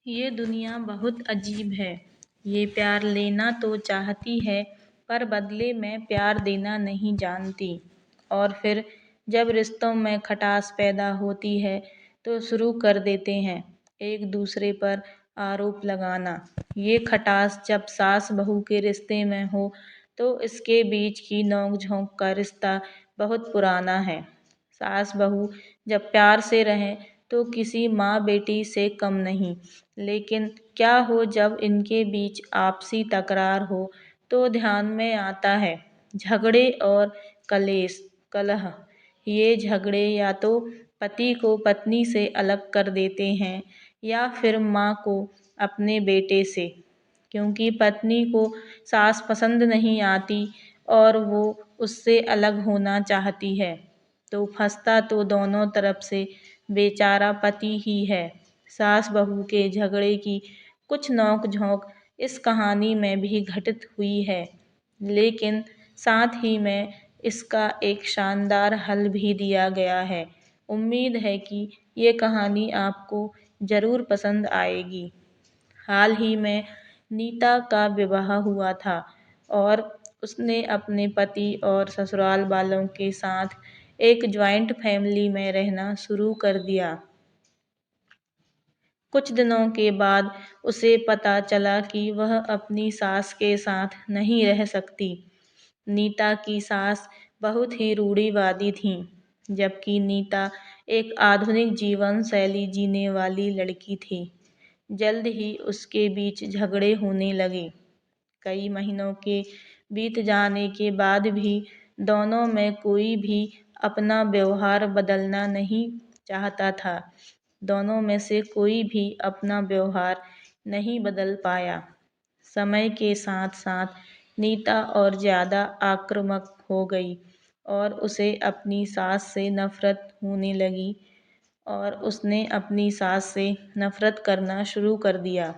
ये दुनिया बहुत अजीब है। ये प्यार लेना तो चाहती है पर बदले में प्यार देना नहीं जानती। और फिर जब रिश्तों में खटास पैदा होती है तो शुरू कर देते हैं एक दूसरे पर आरोप लगाना। ये खटास जब सास बहू के रिश्ते में हो तो इसके बीच की नोक-झोंक का रिश्ता बहुत पुराना है। सास बहू जब प्यार से रहें तो किसी माँ बेटी से कम नहीं। लेकिन क्या हो जब इनके बीच आपसी तकरार हो तो ध्यान में आता है झगड़े और कलेश कलह। ये झगड़े या तो पति को पत्नी से अलग कर देते हैं या फिर माँ को अपने बेटे से, क्योंकि पत्नी को सास पसंद नहीं आती और वो उससे अलग होना चाहती है। तो फंसता तो दोनों तरफ से बेचारा पति ही है। सास बहू के झगड़े की कुछ नोक-झोंक इस कहानी में भी घटित हुई है, लेकिन साथ ही में इसका एक शानदार हल भी दिया गया है। उम्मीद है कि ये कहानी आपको ज़रूर पसंद आएगी। हाल ही में नीता का विवाह हुआ था और उसने अपने पति और ससुराल वालों के साथ एक जॉइंट फैमिली में रहना शुरू कर दिया। कुछ दिनों के बाद उसे पता चला कि वह अपनी सास के साथ नहीं रह सकती। नीता की सास बहुत ही रूढ़िवादी थीं, जबकि नीता एक आधुनिक जीवन शैली जीने वाली लड़की थी। जल्द ही उसके बीच झगड़े होने लगे। कई महीनों के बीत जाने के बाद भी दोनों में कोई भी अपना व्यवहार बदलना नहीं चाहता था। दोनों में से कोई भी अपना व्यवहार नहीं बदल पाया। समय के साथ-साथ नीता और ज़्यादा आक्रामक हो गई और उसे अपनी सास से नफ़रत होने लगी और उसने अपनी सास से नफ़रत करना शुरू कर दिया।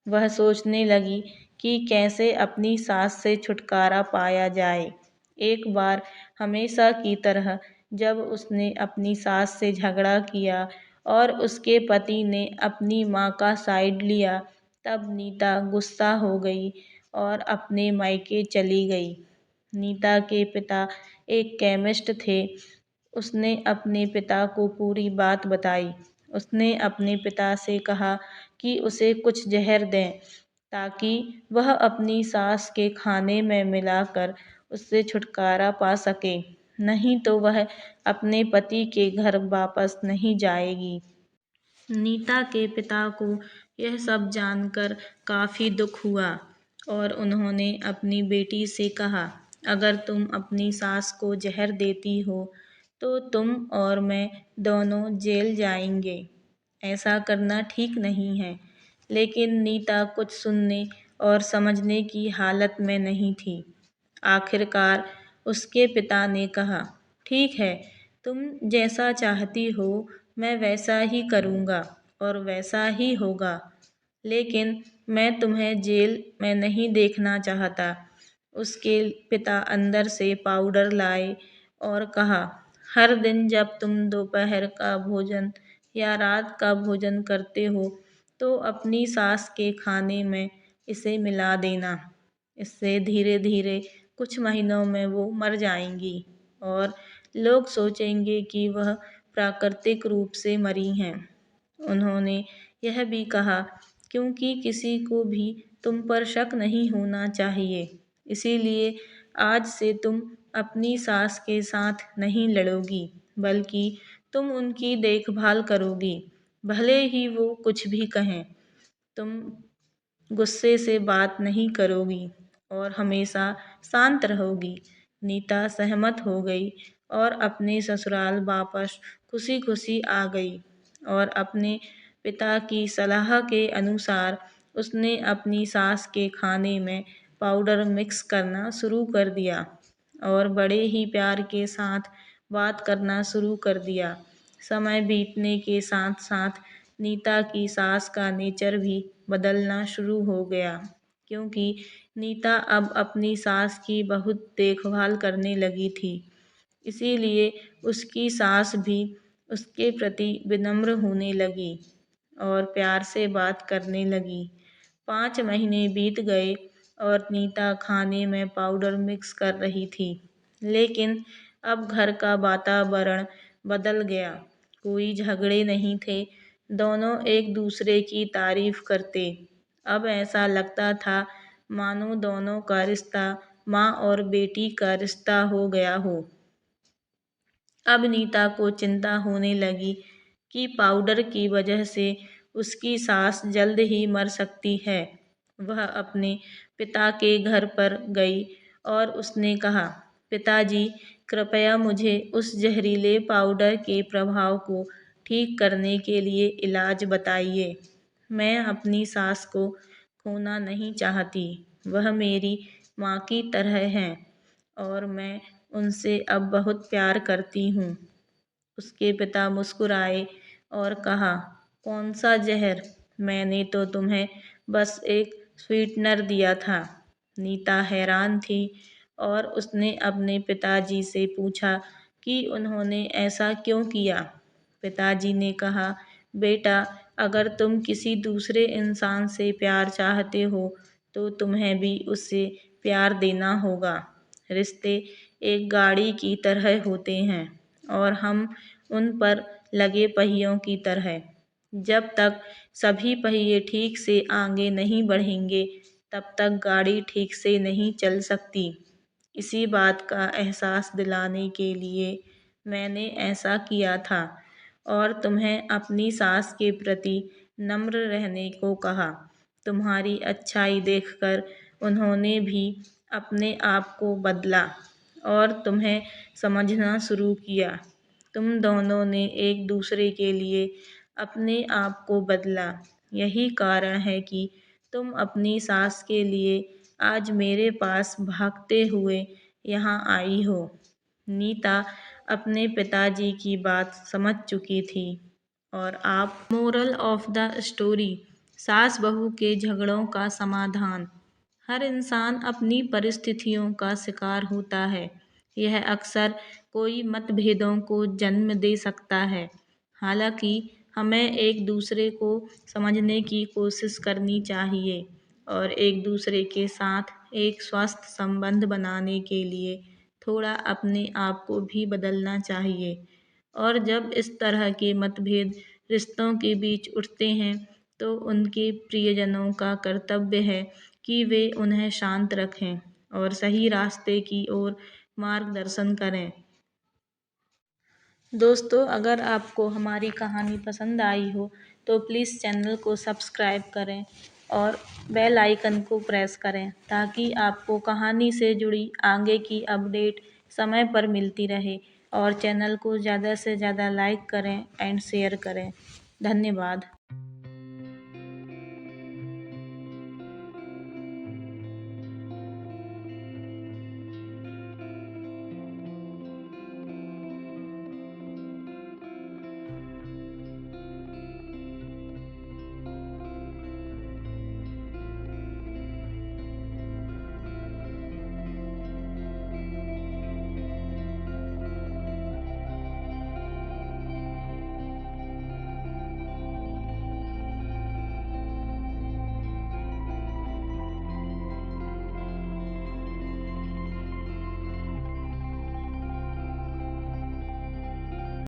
वह सोचने लगी कि कैसे अपनी सास से छुटकारा पाया जाए। एक बार हमेशा की तरह जब उसने अपनी सास से झगड़ा किया और उसके पति ने अपनी माँ का साइड लिया, तब नीता गुस्सा हो गई और अपने मायके चली गई। नीता के पिता एक केमिस्ट थे। उसने अपने पिता को पूरी बात बताई। उसने अपने पिता से कहा कि उसे कुछ ज़हर दें ताकि वह अपनी सास के खाने में मिलाकर उससे छुटकारा पा सके, नहीं तो वह अपने पति के घर वापस नहीं जाएगी। नीता के पिता को यह सब जानकर काफ़ी दुख हुआ और उन्होंने अपनी बेटी से कहा, अगर तुम अपनी सास को ज़हर देती हो तो तुम और मैं दोनों जेल जाएंगे। ऐसा करना ठीक नहीं है। लेकिन नीता कुछ सुनने और समझने की हालत में नहीं थी। आखिरकार उसके पिता ने कहा, ठीक है, तुम जैसा चाहती हो मैं वैसा ही करूँगा और वैसा ही होगा, लेकिन मैं तुम्हें जेल में नहीं देखना चाहता। उसके पिता अंदर से पाउडर लाए और कहा, हर दिन जब तुम दोपहर का भोजन या रात का भोजन करते हो तो अपनी सास के खाने में इसे मिला देना। इससे धीरे धीरे कुछ महीनों में वो मर जाएंगी और लोग सोचेंगे कि वह प्राकृतिक रूप से मरी हैं। उन्होंने यह भी कहा, क्योंकि किसी को भी तुम पर शक नहीं होना चाहिए, इसीलिए आज से तुम अपनी सास के साथ नहीं लड़ोगी, बल्कि तुम उनकी देखभाल करोगी, भले ही वो कुछ भी कहें। तुम गुस्से से बात नहीं करोगी और हमेशा शांत रहोगी। नीता सहमत हो गई और अपने ससुराल वापस खुशी-खुशी आ गई और अपने पिता की सलाह के अनुसार उसने अपनी सास के खाने में पाउडर मिक्स करना शुरू कर दिया और बड़े ही प्यार के साथ बात करना शुरू कर दिया। समय बीतने के साथ-साथ नीता की सास का नेचर भी बदलना शुरू हो गया, क्योंकि नीता अब अपनी सास की बहुत देखभाल करने लगी थी। इसीलिए उसकी सास भी उसके प्रति विनम्र होने लगी। और प्यार से बात करने लगी। 5 महीने बीत गए और नीता खाने में पाउडर मिक्स कर रही थी। लेकिन अब घर का वातावरण बदल गया। कोई झगड़े नहीं थे, दोनों एक दूसरे की तारीफ करते। अब ऐसा लगता था मानो दोनों का रिश्ता माँ और बेटी का रिश्ता हो गया हो। अब नीता को चिंता होने लगी कि पाउडर की वजह से उसकी सास जल्द ही मर सकती है। वह अपने पिता के घर पर गई और उसने कहा, पिताजी, कृपया मुझे उस जहरीले पाउडर के प्रभाव को ठीक करने के लिए इलाज बताइए। मैं अपनी सास को खोना नहीं चाहती। वह मेरी माँ की तरह हैं और मैं उनसे अब बहुत प्यार करती हूँ। उसके पिता मुस्कुराए और कहा, कौन सा जहर? मैंने तो तुम्हें बस एक स्वीटनर दिया था। नीता हैरान थी और उसने अपने पिताजी से पूछा कि उन्होंने ऐसा क्यों किया। पिताजी ने कहा, बेटा, अगर तुम किसी दूसरे इंसान से प्यार चाहते हो तो तुम्हें भी उससे प्यार देना होगा। रिश्ते एक गाड़ी की तरह होते हैं और हम उन पर लगे पहियों की तरह। जब तक सभी पहिए ठीक से आगे नहीं बढ़ेंगे तब तक गाड़ी ठीक से नहीं चल सकती। इसी बात का एहसास दिलाने के लिए मैंने ऐसा किया था और तुम्हें अपनी सास के प्रति नम्र रहने को कहा। तुम्हारी अच्छाई देखकर उन्होंने भी अपने आप को बदला और तुम्हें समझना शुरू किया। तुम दोनों ने एक दूसरे के लिए अपने आप को बदला। यही कारण है कि तुम अपनी सास के लिए आज मेरे पास भागते हुए यहाँ आई हो। नीता अपने पिताजी की बात समझ चुकी थी और आप मोरल ऑफ द स्टोरी, सास बहू के झगड़ों का समाधान। हर इंसान अपनी परिस्थितियों का शिकार होता है। यह अक्सर कोई मतभेदों को जन्म दे सकता है। हालांकि हमें एक दूसरे को समझने की कोशिश करनी चाहिए और एक दूसरे के साथ एक स्वस्थ संबंध बनाने के लिए थोड़ा अपने आप को भी बदलना चाहिए। और जब इस तरह के मतभेद रिश्तों के बीच उठते हैं तो उनके प्रियजनों का कर्तव्य है कि वे उन्हें शांत रखें और सही रास्ते की ओर मार्गदर्शन करें। दोस्तों, अगर आपको हमारी कहानी पसंद आई हो तो प्लीज़ चैनल को सब्सक्राइब करें और बेल आइकन को प्रेस करें ताकि आपको कहानी से जुड़ी आगे की अपडेट समय पर मिलती रहे। और चैनल को ज़्यादा से ज़्यादा लाइक करें एंड शेयर करें। धन्यवाद।